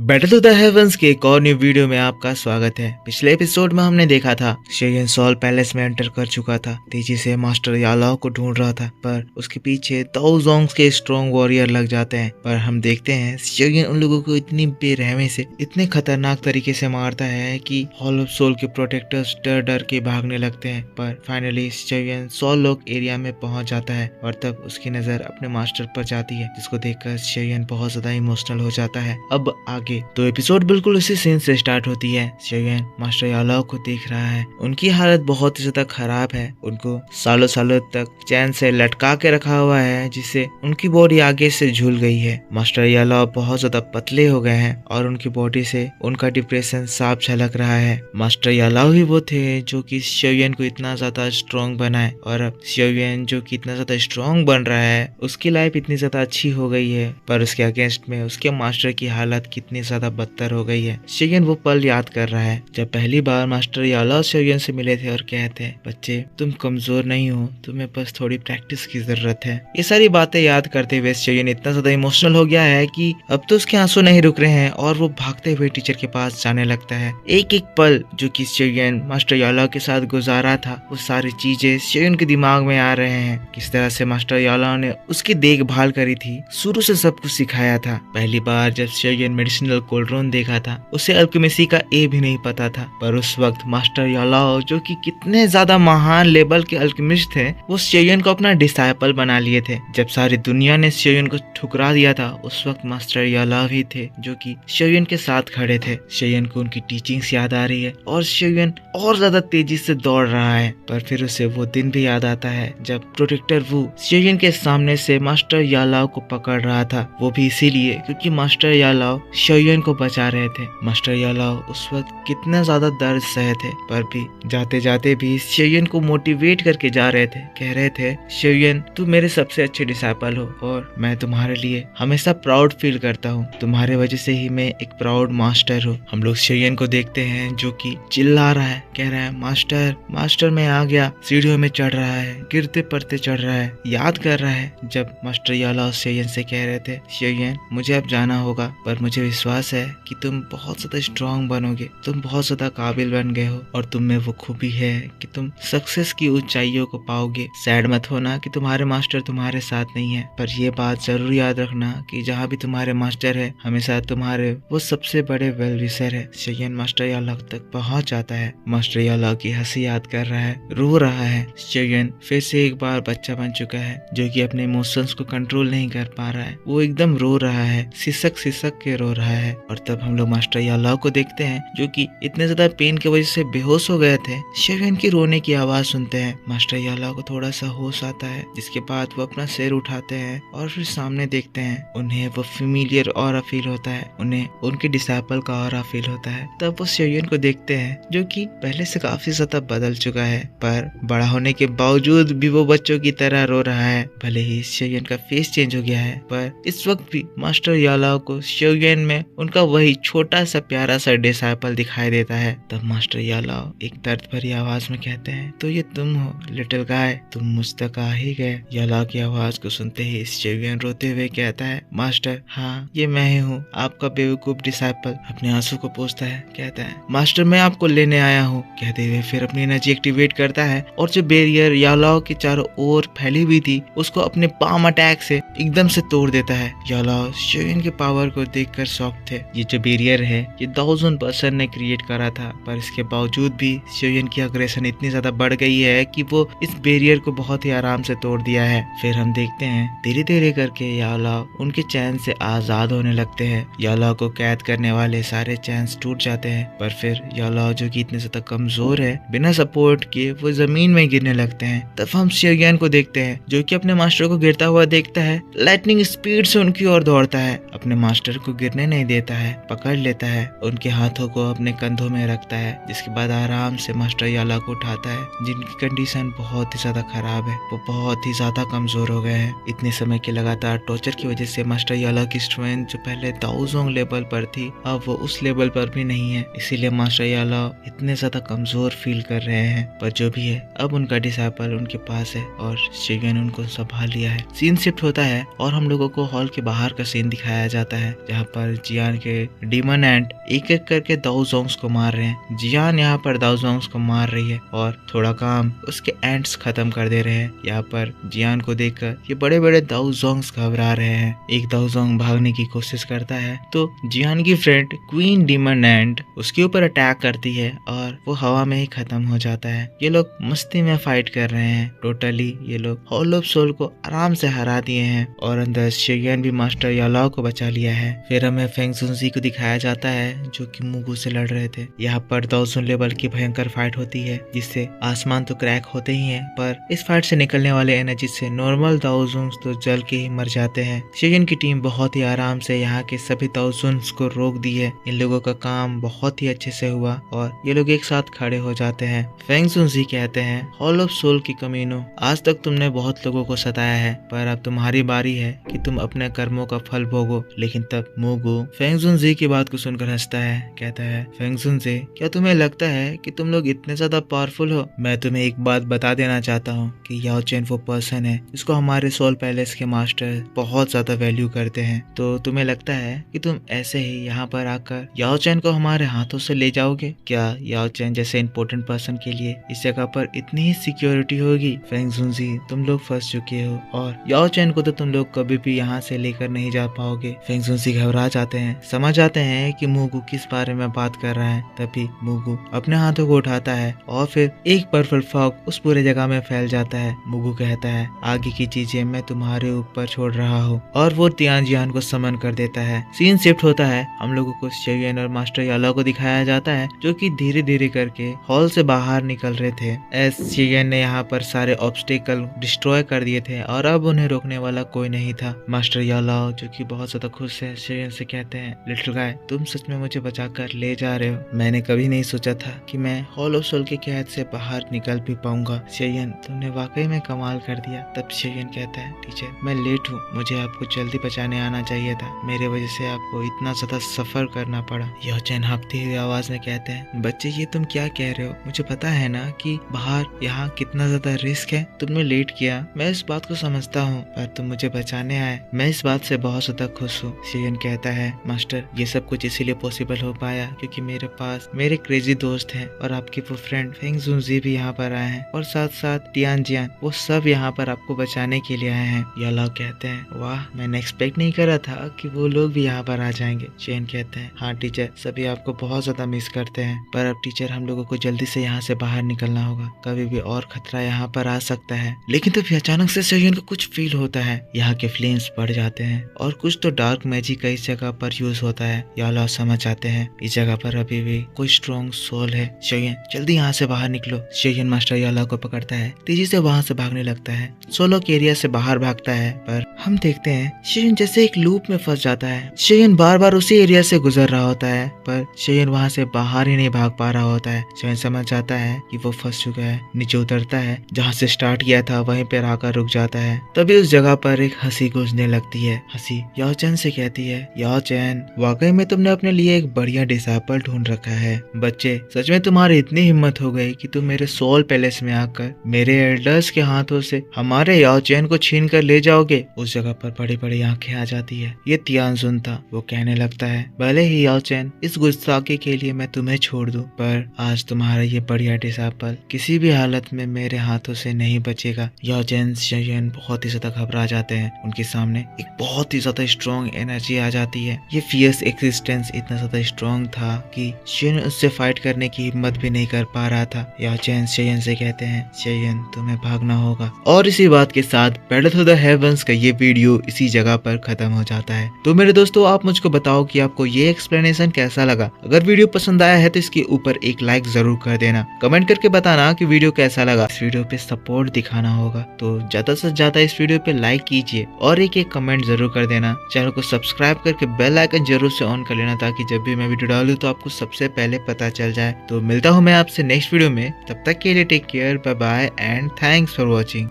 Battle to the heavens के एक और न्यू वीडियो में आपका स्वागत है। पिछले एपिसोड में हमने देखा था शेयन सॉल पैलेस में एंटर कर चुका था, तेजी से मास्टर यालाओ को ढूंढ रहा था, पर उसके पीछे दाओ जोंग्स के स्ट्रॉन्ग वॉरियर लग जाते हैं। पर हम देखते हैं शेयन उन लोगों को इतनी बेरहमी से, इतने खतरनाक तरीके से मारता है कि हॉल ऑफ सोल के प्रोटेक्टर्स डर डर के भागने लगते हैं। पर फाइनली शेयन सॉल लॉक एरिया में पहुंच जाता है और तब उसकी नजर अपने मास्टर पर जाती है, जिसको देखकर शेयन बहुत ज्यादा इमोशनल हो जाता है। अब आगे तो एपिसोड बिल्कुल उसी सीन से स्टार्ट होती है। शेयन मास्टर यालाओ को देख रहा है, उनकी हालत बहुत ही ज्यादा खराब है। उनको सालों सालों तक चैन से लटका के रखा हुआ है, जिससे उनकी बॉडी आगे से झूल गई है। मास्टर यालाओ बहुत ज्यादा पतले हो गए हैं और उनकी बॉडी से उनका डिप्रेशन साफ झलक रहा है। मास्टर यालाओ ही वो थे जो कि शेयन को इतना ज्यादा स्ट्रॉन्ग बनाए, और अब शेयन जो कि इतना ज्यादा स्ट्रॉन्ग बन रहा है, उसकी लाइफ इतनी ज्यादा अच्छी हो गई है, पर उसके अगेंस्ट में उसके मास्टर की हालत कितनी ज्यादा बदतर हो गई है। शेयन वो पल याद कर रहा है जब पहली बार मास्टर यालाओ शेयन से मिले थे और कहते हैं, बच्चे तुम कमजोर नहीं हो, तुम्हें बस थोड़ी प्रैक्टिस की जरूरत है। ये सारी बातें याद करते हुए शेयन इतना ज्यादा इमोशनल हो गया है कि अब तो उसके आंसू नहीं रुक रहे हैं और वो भागते हुए टीचर के पास जाने लगता है। एक एक पल जो कि शेयन मास्टर यालाओ के साथ गुजारा था, वो सारी चीजें शेयन के दिमाग में आ रहे हैं। किस तरह से मास्टर यालाओ ने उसकी देखभाल करी थी, शुरू से सब कुछ सिखाया था। पहली बार जब शेयन मेडिसिनल कोल्ड्रोन देखा था, उसे अल्केमिसी का ए भी नहीं पता था, पर उस वक्त मास्टर यालाओ जो कि कितने ज्यादा महान लेवल के अल्केमिस्ट थे, वो शेयन को अपना डिसाइपल बना लिए थे। जब सारी दुनिया ने शेयन को ठुकरा दिया था, उस वक्त मास्टर यालाओ ही थे जो कि शेयन के साथ खड़े थे। शेयन को उनकी टीचिंग्स याद आ रही है और शेयन और ज्यादा तेजी से दौड़ रहा है। पर फिर उसे वो दिन भी याद आता है जब प्रोटेक्टर वू शेयन के सामने से मास्टर यालाओ को पकड़ रहा था, वो भी इसीलिए क्योंकि मास्टर यालाओ शेयन को बचा रहे थे। मास्टर यालाओ उस वक्त कितना ज्यादा दर्द सहे थे, पर भी जाते जाते भी शेयन को मोटिवेट करके जा रहे थे। कह रहे थे, शेयन तू मेरे सबसे अच्छे डिसाइपल हो और मैं तुम्हारे लिए हमेशा प्राउड फील करता हूँ। तुम्हारे वजह से ही मैं एक प्राउड मास्टर हूँ। हम लोग शेयन को देखते हैं जो कि चिल्ला रहा है, कह रहा है, मास्टर मास्टर मैं आ गया। सीढ़ियों में चढ़ रहा है, गिरते पड़ते चढ़ रहा है, याद कर रहा है जब मास्टर यालाओ शेयन से कह रहे थे, शेयन मुझे अब जाना होगा, पर मुझे विश्वास है कि तुम बहुत ज्यादा स्ट्रॉन्ग बनोगे, तुम बहुत ज्यादा काबिल बन गए हो और तुम में वो खूबी है कि तुम सक्सेस की ऊंचाइयों को पाओगे। सैड मत होना कि तुम्हारे मास्टर तुम्हारे साथ नहीं है, पर ये बात जरूर याद रखना कि जहाँ भी तुम्हारे मास्टर है, हमेशा तुम्हारे वो सबसे बड़े वेल विशर है। शेयन मास्टर यालाओ तक पहुंच जाता है। मास्टर यालाओ की हंसी याद कर रहा है, रो रहा है। शेयन फिर से एक बार बच्चा बन चुका है जो कि अपने इमोशंस को कंट्रोल नहीं कर पा रहा है। वो एकदम रो रहा है, सिसक सिसक के रो रहा है। और तब हम लोग मास्टर यालाओ को देखते हैं जो कि इतने ज्यादा पेन की वजह से बेहोश हो गए थे। शेयन की रोने की आवाज सुनते हैं, मास्टर यालाओ को थोड़ा सा होश आता है, जिसके बाद वो अपना सिर उठाते हैं और फिर सामने देखते हैं। उन्हें वो फेमिलियर ऑरा फील होता है, उन्हें उनके डिसाइपल का ऑरा फील होता है। तब वो शेयन को देखते हैं जो कि पहले से काफी ज्यादा बदल चुका है, पर बड़ा होने के बावजूद भी वो बच्चों की तरह रो रहा है। भले ही शेयन का फेस चेंज हो गया है, पर इस वक्त भी मास्टर यालाओ को शेयन में उनका वही छोटा सा प्यारा सा डिसाइपल दिखाई देता है। तब मास्टर यालाओ एक दर्द भरी आवाज में कहते हैं, तो ये तुम हो लिटिल गाय, तुम मुझ तक आ ही गए। यालाओ की आवाज को सुनते ही शेयन रोते हुए कहता है, मास्टर हाँ ये मैं ही हूँ, आपका बेवकूफ डिसाइपल। अपने आंसू को पोंछता है, कहता है, मास्टर मैं आपको लेने आया हूँ। कहते हुए फिर अपनी एनर्जी एक्टिवेट करता है और जो बैरियर यालाओ के चारों ओर फैली हुई थी, उसको अपने पाम अटैक से एकदम से तोड़ देता है। यालाओ शेयन के पावर को देखकर शॉक थे। ये जो बैरियर है, ये 1000% ने क्रिएट करा था, पर इसके बावजूद भी शेयन की अग्रेशन इतनी ज्यादा बढ़ गई है कि वो इस बैरियर को बहुत ही आराम से तोड़ दिया है। फिर हम देखते हैं धीरे धीरे करके यालाओ उनके चैन से आजाद होने लगते हैं। यालाओ को कैद करने वाले सारे चैन्स टूट जाते हैं, पर फिर यालाओ जो कि इतने ज्यादा कमजोर है, बिना सपोर्ट किए वो जमीन में गिरने लगते हैं। तब हम शेयन को देखते हैं जो कि अपने मास्टर को गिरता हुआ देखता है, लाइटनिंग स्पीड से उनकी ओर दौड़ता है, अपने मास्टर को गिरने नहीं देता है, पकड़ लेता है, उनके हाथों को अपने कंधों में रखता है, जिसके बाद आराम से मास्टर यालाओ को उठाता है, जिनकी कंडीशन बहुत ही ज्यादा खराब है, वो बहुत ही ज्यादा कमजोर हो गए हैं। इतने समय के लगातार टॉर्चर की वजह से मास्टर यालाओ की स्ट्रेंथ जो पहले दाओ जोंग लेवल पर थी, अब वो उस लेवल पर भी नहीं है, इसीलिए मास्टर यालाओ इतने ज्यादा कमजोर फील कर रहे हैं। पर जो भी है, अब उनका डिसाइपल उनके पास है और शेयन उनको संभाल लिया है। सीन शिफ्ट होता है और हम लोगों को हॉल के बाहर का सीन दिखाया जाता है, जहाँ पर जियान के डीमन एंट एक एक करके दाऊ जोंग्स को मार रहे हैं। जियान यहाँ पर दाऊ जोंग्स को मार रही है और थोड़ा काम उसके एंट्स खत्म कर दे रहे हैं। यहाँ पर जियान को देखकर ये बड़े बड़े दाऊ जोंग्स घबरा रहे हैं। एक दाऊ जोंग भागने की कोशिश करता है तो जियान की फ्रेंड क्वीन डीमन एंट उसके ऊपर अटैक करती है और वो हवा में ही खत्म हो जाता है। ये लोग मस्ती में फाइट कर रहे हैं। टोटली ये लोग हॉल ऑफ सोल को आराम से हरा दिए हैं और अंदर शेयन भी मास्टर यालाओ को बचा लिया है। फिर हमें फेंग जुनजी को दिखाया जाता है जो कि मुगु से लड़ रहे थे। यहाँ पर 1000 लेवल की भयंकर फाइट होती है जिससे आसमान तो क्रैक होते ही हैं, पर इस फाइट से निकलने वाले एनर्जी से नॉर्मल दाउजुन्स तो जल के ही मर जाते हैं। शेयन की टीम बहुत ही आराम से यहाँ के सभी दाउजुन्स को रोक दी है। इन लोगों का काम बहुत ही अच्छे से हुआ और ये लोग एक साथ खड़े हो जाते हैं। फेंग जुनजी कहते हैं, हॉल ऑफ सोल की कमीनो, आज तक तुमने बहुत लोगों को सताया है, पर अब तुम्हारी बारी है कि तुम अपने कर्मों का फल भोगो। लेकिन तब मुगु फेंग जुनजी की बात को सुनकर हंसता है। कहता है, फेंग जुनजी, क्या तुम्हें लगता है कि तुम लोग इतने ज्यादा पावरफुल हो? मैं तुम्हें एक बात बता देना चाहता हूँ कि याओ चेन वो पर्सन है जिसको हमारे सोल पैलेस के मास्टर बहुत ज्यादा वैल्यू करते हैं। तो तुम्हें लगता है कि तुम ऐसे ही यहाँ पर आकर याओ चेन को हमारे हाथों से ले जाओगे? क्या याओ चेन जैसे इम्पोर्टेंट पर्सन के लिए इस जगह पर इतनी ही सिक्योरिटी होगी? फेंग जुनजी, तुम लोग फंस चुके हो और याओ चेन को तो तुम लोग कभी भी यहाँ से लेकर नहीं जा पाओगे। फेंग जुनजी घबरा जाते हैं, समझ आते हैं कि मुगु किस बारे में बात कर रहा है। तभी मुगु अपने हाथों को उठाता है और फिर एक पर्पल फॉग उस पूरे जगह में फैल जाता है। मुगु कहता है, आगे की चीजें मैं तुम्हारे ऊपर छोड़ रहा हूँ, और वो तियानजियान को समन कर देता है। सीन शिफ्ट होता है। हम लोगों को शेयन और मास्टर यालाओ को दिखाया जाता है जो कि धीरे धीरे करके हॉल से बाहर निकल रहे थे। एस शेयन ने यहाँ पर सारे ऑब्स्टेकल डिस्ट्रॉय कर दिए थे और अब उन्हें रोकने वाला कोई नहीं था। मास्टर यालाओ जो कि बहुत ज्यादा खुश है, शेयन से कहते हैं, लिटिल गाय, तुम सच में मुझे बचाकर ले जा रहे हो। मैंने कभी नहीं सोचा था कि मैं हॉल ऑफ सोल के कैद से बाहर निकल भी पाऊंगा। शेयन, तुमने वाकई में कमाल कर दिया। तब शेयन कहता है, टीचर मैं लेट हूँ, मुझे आपको जल्दी बचाने आना चाहिए था, मेरे वजह से आपको इतना ज्यादा सफर करना पड़ा। याओ चेन हाँफती हुई आवाज में कहते हैं, बच्चे ये तुम क्या कह रहे हो? मुझे पता है ना कि बाहर यहाँ कितना ज्यादा रिस्क है। तुमने लेट किया, मैं इस बात को समझता हूँ, पर तुम मुझे बचाने आए, मैं इस बात से बहुत ज्यादा खुश हूँ। शेयन कहता है, मास्टर ये सब कुछ इसीलिए पॉसिबल हो पाया क्योंकि मेरे पास मेरे क्रेजी दोस्त हैं और आपके वो फ्रेंड फेंग जुनजी भी यहाँ पर आए हैं और साथ साथ तियानजियान, वो सब यहाँ पर आपको बचाने के लिए आए हैं। यालाओ कहते हैं, वाह, मैंने एक्सपेक्ट नहीं करा था कि वो लोग भी यहाँ पर आ जाएंगे। शेयन कहते हैं, हाँ टीचर, सभी आपको बहुत ज्यादा मिस करते हैं, पर अब टीचर हम लोगों को जल्दी से यहाँ से बाहर निकलना होगा, कभी भी और खतरा यहाँ पर आ सकता है। लेकिन तभी अचानक से शेयन को कुछ फील होता है। यहाँ के फ्लेम्स बढ़ जाते हैं और कुछ तो डार्क मैजिक का इस जगह पर यूज होता है। यालाओ समझ आते हैं इस जगह पर अभी भी कोई स्ट्रॉन्ग सोल है। शेयन, जल्दी यहाँ से बाहर निकलो। शेयन मास्टर यालाओ को पकड़ता है, तेजी से वहाँ से भागने लगता है। सोलो के एरिया से बाहर भागता है, पर हम देखते हैं शेयन जैसे एक लूप में फंस जाता है। शेयन बार बार उसी एरिया से गुजर रहा होता है, पर शेयन वहाँ से बाहर ही नहीं भाग पा रहा होता है। शेयन समझ जाता है कि वो फंस चुका है। नीचे उतरता है, जहाँ से स्टार्ट किया था वहीं पर आकर रुक जाता है। तभी उस जगह पर एक हंसी गूंजने लगती है। हंसी याओ चेन से कहती है, याओ चेन, वाकई में तुमने अपने लिए एक बढ़िया डिसाइपल ढूंढ रखा है। बच्चे, सच में तुम्हारी इतनी हिम्मत हो गई कि तुम मेरे सोल पैलेस में आकर मेरे एल्डर्स के हाथों से हमारे याओ चेन को छीन कर ले जाओगे। उस जगह पर बड़ी बड़ी आंखें आ जाती है। ये तियानजुन था। वो कहने लगता है, भले ही याओ चेन, इस गुस्ताखी के लिए मैं तुम्हें छोड़ दूं, पर आज तुम्हारा ये बढ़िया डिसाइपल किसी भी हालत में मेरे हाथों से नहीं बचेगा। याओ चेन शेयन बहुत ही ज्यादा घबरा जाते हैं। उनके सामने एक बहुत ही ज्यादा स्ट्रॉन्ग एनर्जी आ जाती है। ये फियर्स एक्सिस्टेंस इतना ज्यादा स्ट्रॉन्ग था कि शेयन उससे फाइट करने की हिम्मत भी नहीं कर पा रहा था। याओ चेन शेयन से कहते हैं, शेयन तुम्हें भागना होगा। और इसी बात के साथ बैटल थ्रू द हेवंस का ये वीडियो इसी जगह पर खत्म हो जाता है। तो मेरे दोस्तों, आप मुझको बताओ कि आपको ये एक्सप्लेनेशन कैसा लगा। अगर वीडियो पसंद आया है तो इसके ऊपर एक लाइक जरूर कर देना। कमेंट करके बताना कि वीडियो कैसा लगा। इस वीडियो पे सपोर्ट दिखाना होगा, तो ज्यादा से ज्यादा इस वीडियो पे लाइक कीजिए और एक कमेंट जरूर कर देना। चैनल को सब्सक्राइब करके बेल आइकन जरूर से ऑन कर लेना, ताकि जब भी मैं वीडियो डालूं तो आपको सबसे पहले पता चल जाए। तो मिलता हूँ मैं आपसे नेक्स्ट वीडियो में, तब तक के लिए take care, bye bye and thanks for watching.